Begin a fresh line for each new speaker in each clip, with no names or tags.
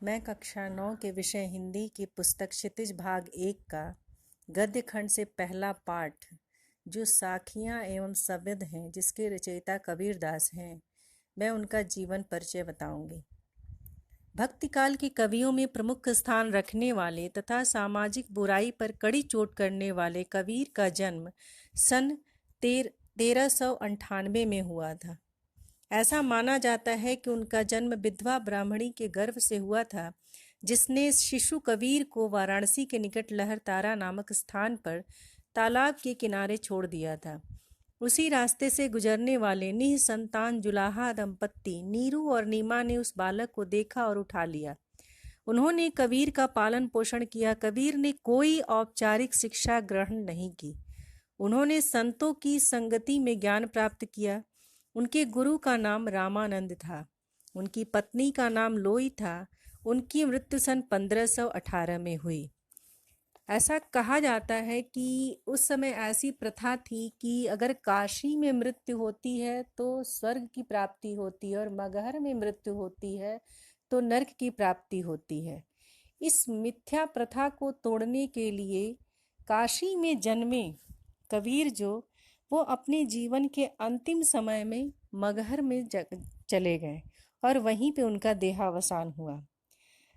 मैं कक्षा 9 के विषय हिंदी की पुस्तक क्षितिज भाग 1 का गद्य खंड से पहला पाठ, जो साखियाँ एवं सविद हैं, जिसके रचयिता कबीरदास हैं, मैं उनका जीवन परिचय बताऊंगी। भक्तिकाल के कवियों में प्रमुख स्थान रखने वाले तथा सामाजिक बुराई पर कड़ी चोट करने वाले कबीर का जन्म सन 1398 में हुआ था। ऐसा माना जाता है कि उनका जन्म विधवा ब्राह्मणी के गर्भ से हुआ था, जिसने शिशु कबीर को वाराणसी के निकट लहरतारा नामक स्थान पर तालाब के किनारे छोड़ दिया था। उसी रास्ते से गुजरने वाले निःसंतान जुलाहा दंपत्ति नीरू और नीमा ने उस बालक को देखा और उठा लिया। उन्होंने कबीर का पालन पोषण किया। कबीर ने कोई औपचारिक शिक्षा ग्रहण नहीं की। उन्होंने संतों की संगति में ज्ञान प्राप्त किया। उनके गुरु का नाम रामानंद था। उनकी पत्नी का नाम लोई था। उनकी मृत्यु सन 1518 में हुई। ऐसा कहा जाता है कि उस समय ऐसी प्रथा थी कि अगर काशी में मृत्यु होती है तो स्वर्ग की प्राप्ति होती है, और मगहर में मृत्यु होती है तो नरक की प्राप्ति होती है। इस मिथ्या प्रथा को तोड़ने के लिए काशी में जन्मे कबीर वो अपने जीवन के अंतिम समय में मगहर में चले गए और वहीं पे उनका देहावसान हुआ।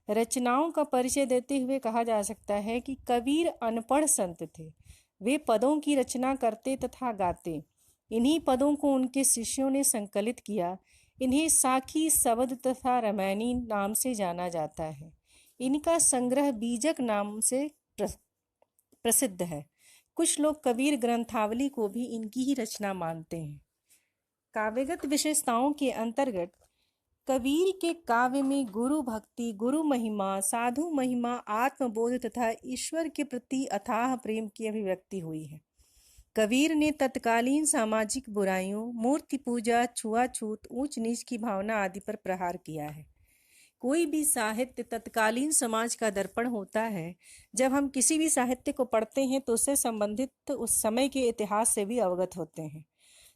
रचनाओं का परिचय देते हुए कहा जा सकता है कि कबीर अनपढ़ संत थे। वे पदों की रचना करते तथा गाते। इन्हीं पदों को उनके शिष्यों ने संकलित किया। इन्हें साखी, सवद तथा रामायणी नाम से जाना जाता है। इनका संग्रह बीजक नाम से प्रसिद्ध है। कुछ लोग कबीर ग्रंथावली को भी इनकी ही रचना मानते हैं। काव्यगत विशेषताओं के अंतर्गत कबीर के काव्य में गुरु भक्ति, गुरु महिमा, साधु महिमा, आत्मबोध तथा ईश्वर के प्रति अथाह प्रेम की अभिव्यक्ति हुई है। कबीर ने तत्कालीन सामाजिक बुराइयों, मूर्ति पूजा, छुआछूत, ऊंच नीच की भावना आदि पर प्रहार किया है। कोई भी साहित्य तत्कालीन समाज का दर्पण होता है। जब हम किसी भी साहित्य को पढ़ते हैं तो उससे संबंधित उस समय के इतिहास से भी अवगत होते हैं।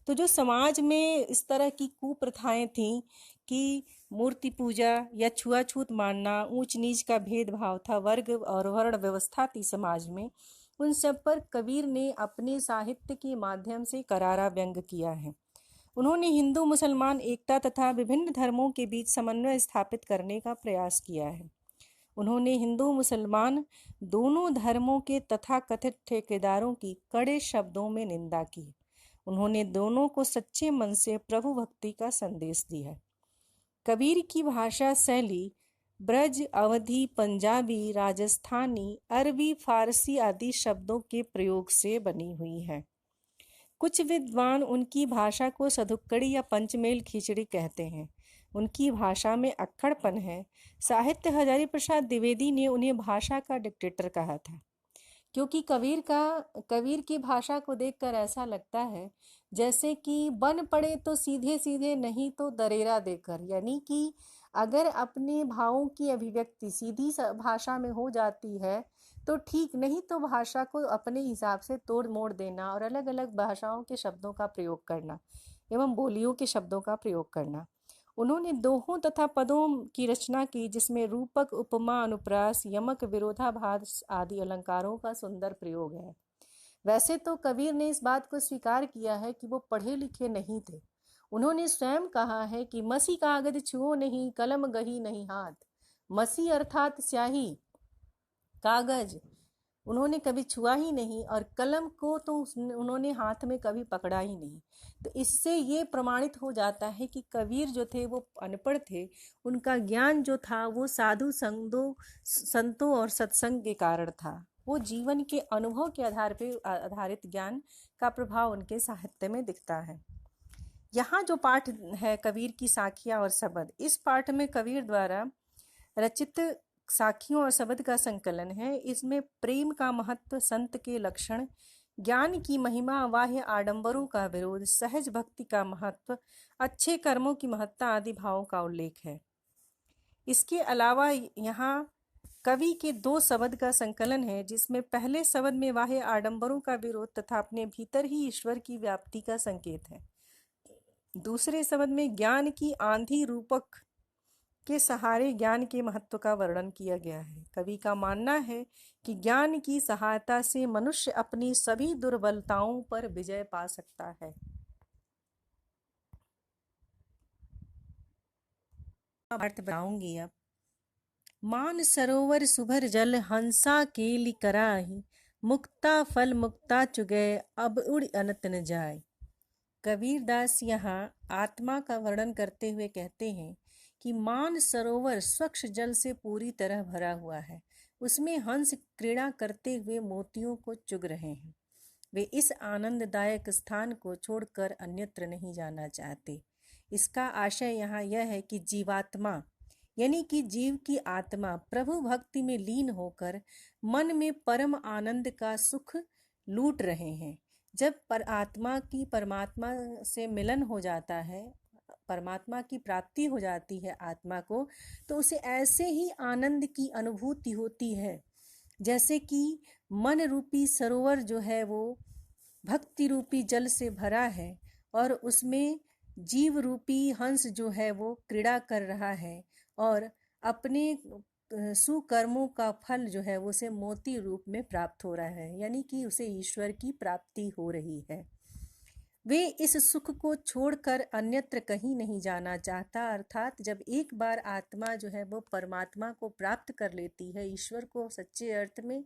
तो जो समाज में इस तरह की कुप्रथाएं थीं कि मूर्ति पूजा या छुआछूत मानना, ऊंच नीच का भेदभाव था, वर्ग और वर्ण व्यवस्था थी समाज में, उन सब पर कबीर ने अपने साहित्य के माध्यम से करारा व्यंग किया है। उन्होंने हिंदू मुसलमान एकता तथा विभिन्न धर्मों के बीच समन्वय स्थापित करने का प्रयास किया है। उन्होंने हिंदू मुसलमान दोनों धर्मों के तथाकथित ठेकेदारों की कड़े शब्दों में निंदा की। उन्होंने दोनों को सच्चे मन से प्रभु भक्ति का संदेश दिया। कबीर की भाषा शैली ब्रज, अवधी, पंजाबी, राजस्थानी, अरबी, फारसी आदि शब्दों के प्रयोग से बनी हुई है। कुछ विद्वान उनकी भाषा को सधुक्कड़ी या पंचमेल खिचड़ी कहते हैं। उनकी भाषा में अक्खड़पन है। साहित्य हजारी प्रसाद द्विवेदी ने उन्हें भाषा का डिक्टेटर कहा था, क्योंकि कबीर की भाषा को देखकर ऐसा लगता है जैसे कि बन पड़े तो सीधे सीधे, नहीं तो दरेरा देकर। यानी कि अगर अपने भावों की अभिव्यक्ति सीधी भाषा में हो जाती है तो ठीक, नहीं तो भाषा को अपने हिसाब से तोड़ मोड़ देना और अलग अलग भाषाओं के शब्दों का प्रयोग करना एवं बोलियों के शब्दों का प्रयोग करना। उन्होंने दोहों तथा पदों की रचना की, जिसमें रूपक, उपमा, अनुप्रास, यमक, विरोधाभास आदि अलंकारों का सुंदर प्रयोग है। वैसे तो कबीर ने इस बात को स्वीकार किया है कि वो पढ़े लिखे नहीं थे। उन्होंने स्वयं कहा है कि मसी कागज छुओ नहीं, कलम गही नहीं हाथ। मसी अर्थात स्याही, कागज उन्होंने कभी छुआ ही नहीं, और कलम को तो उन्होंने हाथ में कभी पकड़ा ही नहीं। तो इससे ये प्रमाणित हो जाता है कि कबीर जो थे वो अनपढ़ थे। उनका ज्ञान जो था वो साधु संतों और सत्संग के कारण था। वो जीवन के अनुभव के आधार पर आधारित ज्ञान का प्रभाव उनके साहित्य में दिखता है। यहाँ जो पाठ है कबीर की साखियाँ और सबद, इस पाठ में कबीर द्वारा रचित साखियों और शब्द का संकलन है। इसमें प्रेम का महत्व, संत के लक्षण, ज्ञान की महिमा, बाह्य आडंबरों का विरोध, सहज भक्ति का महत्व, अच्छे कर्मों की महत्ता आदि भावों का उल्लेख है। इसके अलावा यहाँ कवि के 2 शब्द का संकलन है, जिसमें पहले शब्द में बाह्य आडंबरों का विरोध तथा अपने भीतर ही ईश्वर की व्याप्ति का संकेत है। दूसरे शब्द में ज्ञान की आंधी रूपक के सहारे ज्ञान के महत्व का वर्णन किया गया है। कवि का मानना है कि ज्ञान की सहायता से मनुष्य अपनी सभी दुर्बलताओं पर विजय पा सकता है। अर्थ बताऊंगी अब। मान सरोवर सुभर जल हंसा केलि कराहि, मुक्ता फल मुक्ता चुगै अब उड़ अनत न जाय। कबीरदास यहाँ आत्मा का वर्णन करते हुए कहते हैं कि मान सरोवर स्वच्छ जल से पूरी तरह भरा हुआ है, उसमें हंस क्रीड़ा करते हुए मोतियों को चुग रहे हैं। वे इस आनंददायक स्थान को छोड़कर अन्यत्र नहीं जाना चाहते। इसका आशय यहाँ यह है कि जीवात्मा यानी कि जीव की आत्मा प्रभु भक्ति में लीन होकर मन में परम आनंद का सुख लूट रहे हैं। जब आत्मा की परमात्मा से मिलन हो जाता है, परमात्मा की प्राप्ति हो जाती है आत्मा को, तो उसे ऐसे ही आनंद की अनुभूति होती है जैसे कि मन रूपी सरोवर जो है वो भक्ति रूपी जल से भरा है और उसमें जीव रूपी हंस जो है वो क्रीड़ा कर रहा है और अपने सुकर्मों का फल जो है उसे मोती रूप में प्राप्त हो रहा है, यानी कि उसे ईश्वर की प्राप्ति हो रही है। वे इस सुख को छोड़कर अन्यत्र कहीं नहीं जाना चाहता, अर्थात जब एक बार आत्मा जो है वो परमात्मा को प्राप्त कर लेती है, ईश्वर को सच्चे अर्थ में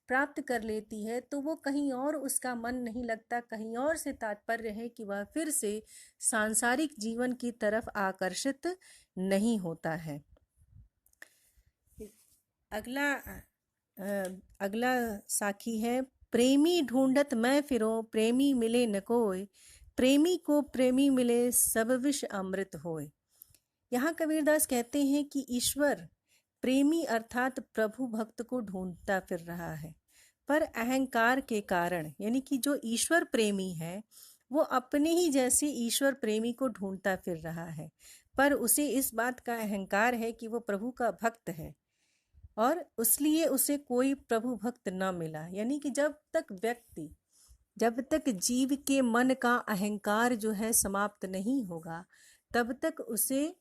प्राप्त कर लेती है, तो वो कहीं और उसका मन नहीं लगता। कहीं और से तात्पर्य है कि वह फिर से सांसारिक जीवन की तरफ आकर्षित नहीं होता है। अगला साखी है, प्रेमी ढूंढत मैं फिरो प्रेमी मिले न कोय, प्रेमी को प्रेमी मिले सब विष अमृत होय। यहाँ कबीरदास कहते हैं कि ईश्वर प्रेमी अर्थात प्रभु भक्त को ढूंढता फिर रहा है, पर अहंकार के कारण, यानी कि जो ईश्वर प्रेमी है वो अपने ही जैसे ईश्वर प्रेमी को ढूंढता फिर रहा है, पर उसे इस बात का अहंकार है कि वो प्रभु का भक्त है और इसलिए उसे कोई प्रभु भक्त न मिला। यानी कि जब तक जीव के मन का अहंकार जो है समाप्त नहीं होगा, तब तक उसे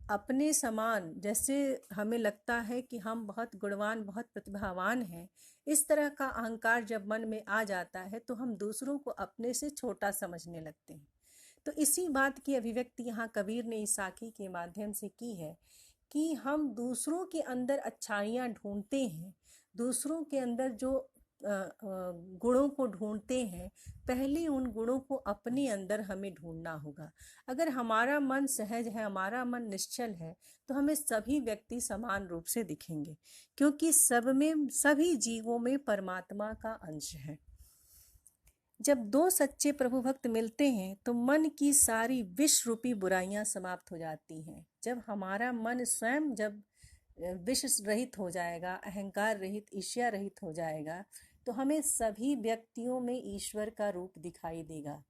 अपने समान, जैसे हमें लगता है कि हम बहुत गुणवान बहुत प्रतिभावान हैं, इस तरह का अहंकार जब मन में आ जाता है तो हम दूसरों को अपने से छोटा समझने लगते हैं। तो इसी बात की अभिव्यक्ति यहाँ कबीर ने इस साखी के माध्यम से की है कि हम दूसरों के अंदर अच्छाइयाँ ढूंढते हैं, दूसरों के अंदर जो गुणों को ढूंढते हैं, पहले उन गुणों को अपने अंदर हमें ढूंढना होगा। अगर हमारा मन सहज है, हमारा मन निश्चल है, तो हमें सभी व्यक्ति समान रूप से दिखेंगे, क्योंकि सभी जीवों में परमात्मा का अंश है। जब दो सच्चे प्रभु भक्त मिलते हैं तो मन की सारी विष रूपी बुराइयां समाप्त हो जाती हैं। जब हमारा मन स्वयं जब विष रहित हो जाएगा, अहंकार रहित, ईर्ष्या रहित हो जाएगा, तो हमें सभी व्यक्तियों में ईश्वर का रूप दिखाई देगा,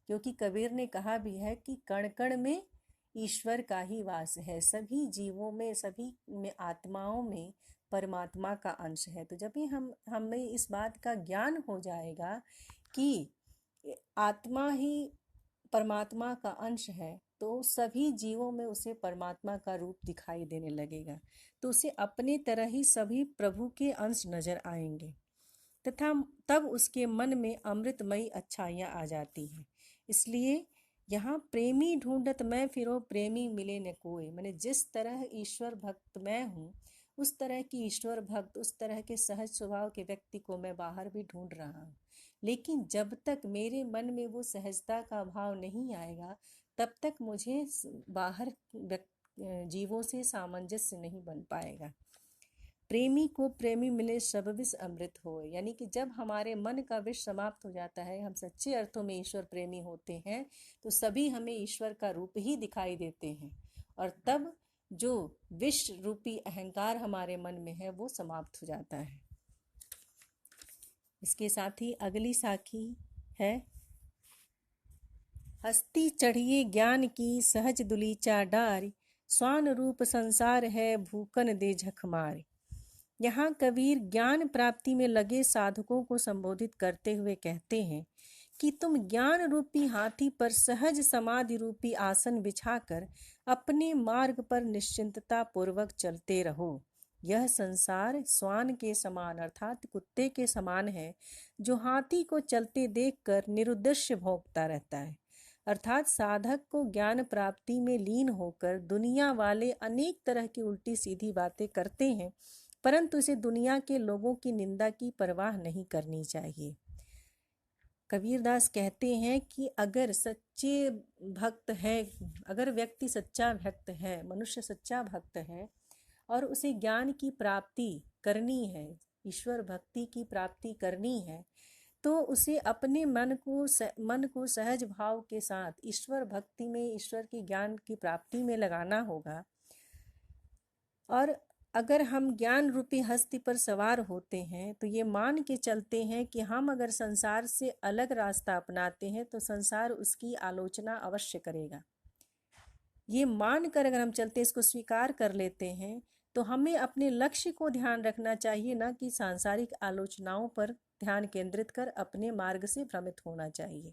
क्योंकि कबीर ने कहा भी है कि कण कण में ईश्वर का ही वास है। सभी जीवों में, सभी में, आत्माओं में परमात्मा का अंश है। तो जब भी हमें इस बात का ज्ञान हो जाएगा कि आत्मा ही परमात्मा का अंश है, तो सभी जीवों में उसे परमात्मा का रूप दिखाई देने लगेगा, तो उसे अपने तरह ही सभी प्रभु के अंश नजर आएंगे तथा तब उसके मन में अमृतमयी अच्छाइयाँ आ जाती हैं। इसलिए यहाँ प्रेमी ढूंढत मैं फिरो प्रेमी मिले न कोई, मैंने जिस तरह ईश्वर भक्त मैं हूँ, उस तरह की ईश्वर भक्त, उस तरह के सहज स्वभाव के व्यक्ति को मैं बाहर भी ढूंढ रहा हूँ, लेकिन जब तक मेरे मन में वो सहजता का भाव नहीं आएगा, तब तक मुझे बाहर जीवों से सामंजस्य नहीं बन पाएगा। प्रेमी को प्रेमी मिले सब विष अमृत हो, यानी कि जब हमारे मन का विष समाप्त हो जाता है, हम सच्चे अर्थों में ईश्वर प्रेमी होते हैं, तो सभी हमें ईश्वर का रूप ही दिखाई देते हैं और तब जो विष रूपी अहंकार हमारे मन में है वो समाप्त हो जाता है। इसके साथ ही अगली साखी है, हस्ती चढ़िए ज्ञान की सहज दुलीचा डार, स्वान रूप संसार है भूकन दे झक मार। यहाँ कबीर ज्ञान प्राप्ति में लगे साधकों को संबोधित करते हुए कहते हैं कि तुम ज्ञान रूपी हाथी पर सहज समाधि रूपी आसन बिछाकर अपने मार्ग पर निश्चिंतता पूर्वक चलते रहो। यह संसार श्वान के समान अर्थात कुत्ते के समान है, जो हाथी को चलते देखकर निरुद्देश्य भौंकता रहता है। अर्थात साधक को ज्ञान प्राप्ति में लीन होकर दुनिया वाले अनेक तरह की उल्टी सीधी बातें करते हैं, परंतु इसे दुनिया के लोगों की निंदा की परवाह नहीं करनी चाहिए। कबीरदास कहते हैं कि अगर सच्चे भक्त है, अगर व्यक्ति सच्चा भक्त है, मनुष्य सच्चा भक्त है और उसे ज्ञान की प्राप्ति करनी है, ईश्वर भक्ति की प्राप्ति करनी है, तो उसे अपने मन को सहज भाव के साथ ईश्वर भक्ति में, ईश्वर की ज्ञान की प्राप्ति में लगाना होगा। और अगर हम ज्ञान रूपी हस्ती पर सवार होते हैं तो ये मान के चलते हैं कि हम अगर संसार से अलग रास्ता अपनाते हैं तो संसार उसकी आलोचना अवश्य करेगा। ये मान कर अगर हम चलते, इसको स्वीकार कर लेते हैं, तो हमें अपने लक्ष्य को ध्यान रखना चाहिए, ना कि सांसारिक आलोचनाओं पर ध्यान केंद्रित कर अपने मार्ग से भ्रमित होना चाहिए।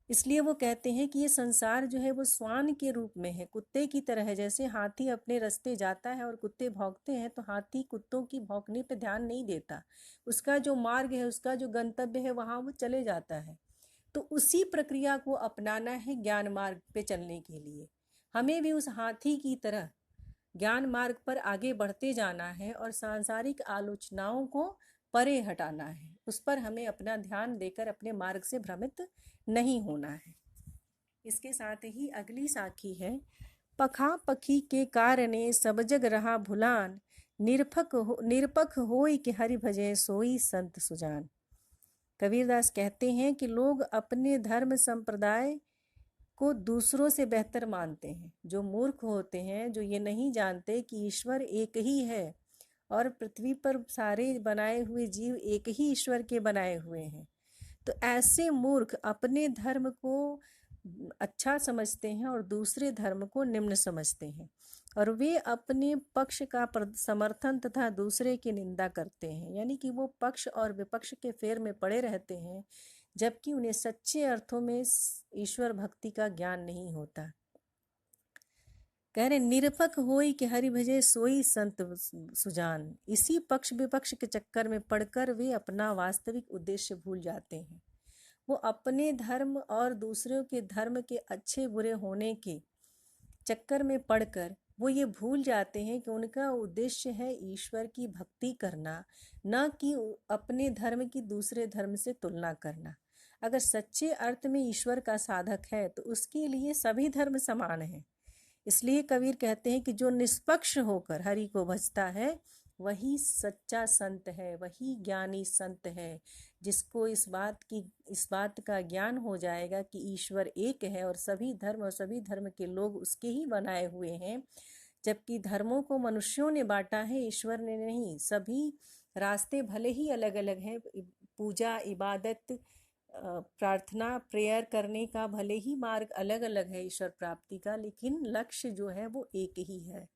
इसलिए वो कहते हैं कि ये संसार जो है वो श्वान के रूप में है, कुत्ते की तरह है। जैसे हाथी अपने रास्ते जाता है और कुत्ते भौंकते हैं, तो हाथी कुत्तों की भौंकने पे ध्यान नहीं देता, उसका जो मार्ग है, उसका जो गंतव्य है, वहाँ वो चले जाता है। तो उसी प्रक्रिया को अपनाना है ज्ञान मार्ग पे चलने के लिए। हमें भी उस हाथी की तरह ज्ञान मार्ग पर आगे बढ़ते जाना है और सांसारिक आलोचनाओं को परे हटाना है। उस पर हमें अपना ध्यान देकर अपने मार्ग से भ्रमित नहीं होना है। इसके साथ ही अगली साखी है, पखा पखी के कारणे सब जग रहा भुलान, निरपख होई कि हरि भजे सोई संत सुजान। कबीरदास कहते हैं कि लोग अपने धर्म संप्रदाय को दूसरों से बेहतर मानते हैं। जो मूर्ख होते हैं, जो ये नहीं जानते कि ईश्वर एक ही है और पृथ्वी पर सारे बनाए हुए जीव एक ही ईश्वर के बनाए हुए हैं, तो ऐसे मूर्ख अपने धर्म को अच्छा समझते हैं और दूसरे धर्म को निम्न समझते हैं, और वे अपने पक्ष का समर्थन तथा दूसरे की निंदा करते हैं। यानी कि वो पक्ष और विपक्ष के फेर में पड़े रहते हैं, जबकि उन्हें सच्चे अर्थों में ईश्वर भक्ति का ज्ञान नहीं होता। कह रहे, निरपख होई कि हरि भजे सोई संत सुजान। इसी पक्ष विपक्ष के चक्कर में पड़कर वे अपना वास्तविक उद्देश्य भूल जाते हैं। वो अपने धर्म और दूसरों के धर्म के अच्छे बुरे होने के चक्कर में पड़कर वो ये भूल जाते हैं कि उनका उद्देश्य है ईश्वर की भक्ति करना, न कि अपने धर्म की दूसरे धर्म से तुलना करना। अगर सच्चे अर्थ में ईश्वर का साधक है तो उसके लिए सभी धर्म समान हैं। इसलिए कबीर कहते हैं कि जो निष्पक्ष होकर हरि को भजता है वही सच्चा संत है, वही ज्ञानी संत है, जिसको इस बात का ज्ञान हो जाएगा कि ईश्वर एक है और सभी धर्म के लोग उसके ही बनाए हुए हैं। जबकि धर्मों को मनुष्यों ने बांटा है, ईश्वर ने नहीं। सभी रास्ते भले ही अलग अलग हैं, पूजा, इबादत, प्रार्थना, प्रेयर करने का भले ही मार्ग अलग अलग है ईश्वर प्राप्ति का, लेकिन लक्ष्य जो है वो एक ही है,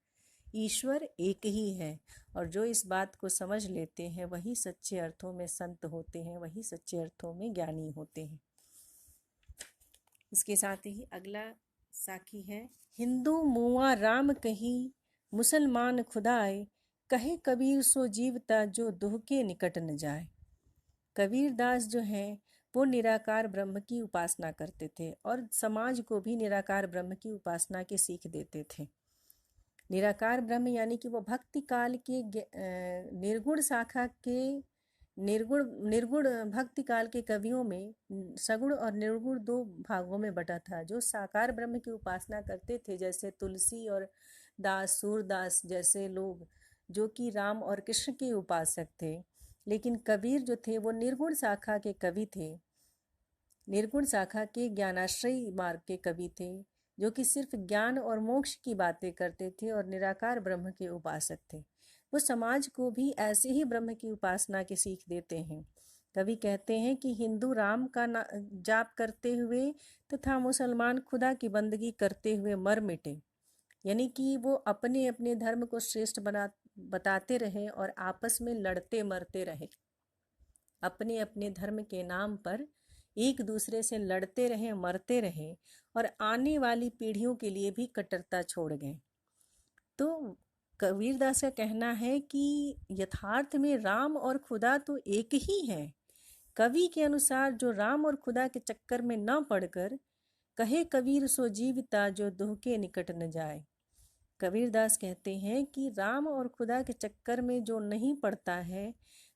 ईश्वर एक ही है। और जो इस बात को समझ लेते हैं वही सच्चे अर्थों में संत होते हैं, वही सच्चे अर्थों में ज्ञानी होते हैं। इसके साथ ही अगला साखी है, हिंदू मुआ राम कही, मुसलमान खुदाए, कहे कबीर सो जीवता जो दुह के निकट न जाए। कबीरदास जो हैं वो निराकार ब्रह्म की उपासना करते थे और समाज को भी निराकार ब्रह्म की उपासना की सीख देते थे। निराकार ब्रह्म यानी कि वो भक्ति काल के निर्गुण शाखा के निर्गुण भक्ति काल के कवियों में सगुण और निर्गुण दो भागों में बटा था। जो साकार ब्रह्म की उपासना करते थे, जैसे तुलसी और दास, सूरदास जैसे लोग, जो कि राम और कृष्ण के उपासक थे। लेकिन कबीर जो थे वो निर्गुण शाखा के कवि थे, निर्गुण शाखा के ज्ञानाश्रयी मार्ग के कवि थे, जो कि सिर्फ ज्ञान और मोक्ष की बातें करते थे और निराकार ब्रह्म के उपासक थे। वो समाज को भी ऐसे ही ब्रह्म की उपासना की सीख देते हैं। कवि कहते हैं कि हिंदू राम का जाप करते हुए तथा मुसलमान खुदा की बंदगी करते हुए मर मिटे। यानी कि वो अपने अपने धर्म को श्रेष्ठ बताते रहे और आपस में लड़ते मरते रहे। अपने अपने धर्म के नाम पर एक दूसरे से लड़ते रहे, मरते रहे और आने वाली पीढ़ियों के लिए भी कट्टरता छोड़ गए। तो कबीरदास का कहना है कि यथार्थ में राम और खुदा तो एक ही है। कवि के अनुसार जो राम और खुदा के चक्कर में न पड़कर कहे कबीर सो जीविता जो दुह के निकट न जाए। कबीरदास कहते हैं कि राम और खुदा के चक्कर में जो नहीं पड़ता है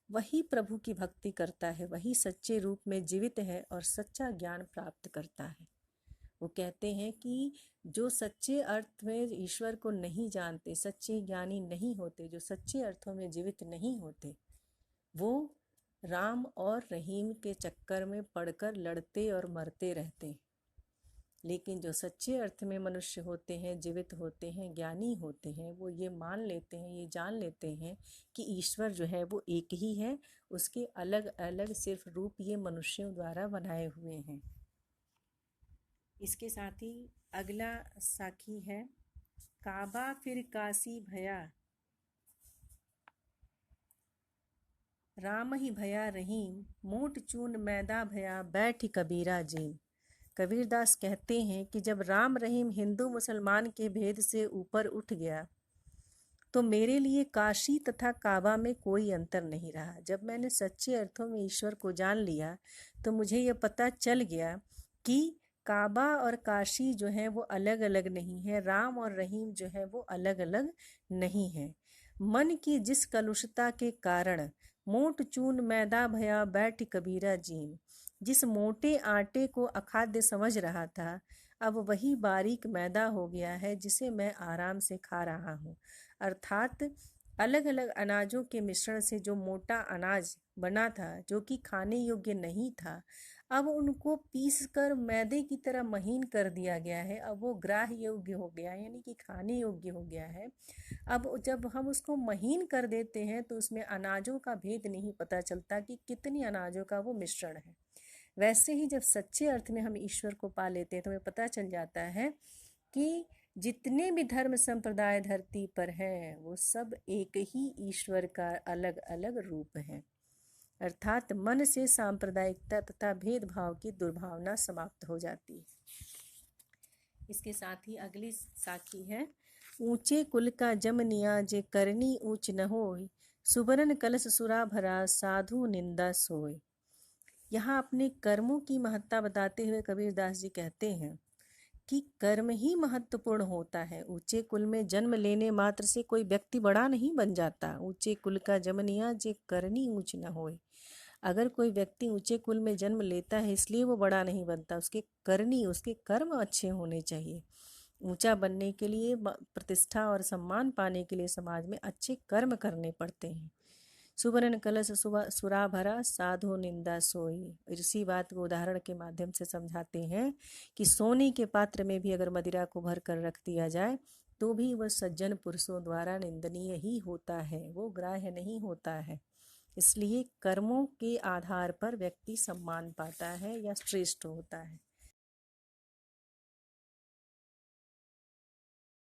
वही प्रभु की भक्ति करता है, वही सच्चे रूप में जीवित है और सच्चा ज्ञान प्राप्त करता है। वो कहते हैं कि जो सच्चे अर्थ में ईश्वर को नहीं जानते, सच्चे ज्ञानी नहीं होते, जो सच्चे अर्थों में जीवित नहीं होते, वो राम और रहीम के चक्कर में पड़कर लड़ते और मरते रहते हैं। लेकिन जो सच्चे अर्थ में मनुष्य होते हैं, जीवित होते हैं, ज्ञानी होते हैं, वो ये मान लेते हैं, ये जान लेते हैं कि ईश्वर जो है वो एक ही है, उसके अलग अलग सिर्फ रूप ये मनुष्यों द्वारा बनाए हुए हैं। इसके साथ ही अगला साखी है, काबा फिर काशी भया, राम ही भया रहीम, मोट चून मैदा भया, बैठ कबीरा जीम। कबीरदास कहते हैं कि जब राम रहीम हिंदू मुसलमान के भेद से ऊपर उठ गया तो मेरे लिए काशी तथा काबा में कोई अंतर नहीं रहा। जब मैंने सच्चे अर्थों में ईश्वर को जान लिया तो मुझे यह पता चल गया कि काबा और काशी जो है वो अलग अलग नहीं है, राम और रहीम जो है वो अलग अलग नहीं है। मन की जिस कलुषता के कारण मोट चून मैदा भया, बैठ कबीरा जीम, जिस मोटे आटे को अखाद्य समझ रहा था अब वही बारीक मैदा हो गया है जिसे मैं आराम से खा रहा हूँ। अर्थात अलग अलग अनाजों के मिश्रण से जो मोटा अनाज बना था, जो कि खाने योग्य नहीं था, अब उनको पीसकर मैदे की तरह महीन कर दिया गया है। अब वो ग्राह्य योग्य हो गया है, यानी कि खाने योग्य हो गया है। अब जब हम उसको महीन कर देते हैं तो उसमें अनाजों का भेद नहीं पता चलता कि कितनी अनाजों का वो मिश्रण है। वैसे ही जब सच्चे अर्थ में हम ईश्वर को पा लेते हैं तो हमें पता चल जाता है कि जितने भी धर्म संप्रदाय धरती पर हैं वो सब एक ही ईश्वर का अलग अलग रूप है। अर्थात मन से सांप्रदायिकता तथा भेदभाव की दुर्भावना समाप्त हो जाती है। इसके साथ ही अगली साखी है, ऊंचे कुल का जमनिया जे करनी ऊंच न होय, सुबरन कलश सुरा भरा साधु निंदा सोय। यहाँ अपने कर्मों की महत्ता बताते हुए कबीरदास जी कहते हैं कि कर्म ही महत्वपूर्ण होता है। ऊंचे कुल में जन्म लेने मात्र से कोई व्यक्ति बड़ा नहीं बन जाता। ऊंचे कुल का जमनिया जे करनी ऊंच न होए। अगर कोई व्यक्ति ऊंचे कुल में जन्म लेता है इसलिए वो बड़ा नहीं बनता, उसके करनी, उसके कर्म अच्छे होने चाहिए। ऊंचा बनने के लिए, प्रतिष्ठा और सम्मान पाने के लिए समाज में अच्छे कर्म करने पड़ते हैं। सुबरन कलश सुरा भरा साधु निंदा सोई। इसी बात को उदाहरण के माध्यम से समझाते हैं कि सोने के पात्र में भी अगर मदिरा को भर कर रख दिया जाए तो भी वह सज्जन पुरुषों द्वारा निंदनीय ही होता है, वो ग्राह्य नहीं होता है। इसलिए कर्मों के आधार पर व्यक्ति सम्मान पाता है या श्रेष्ठ होता है।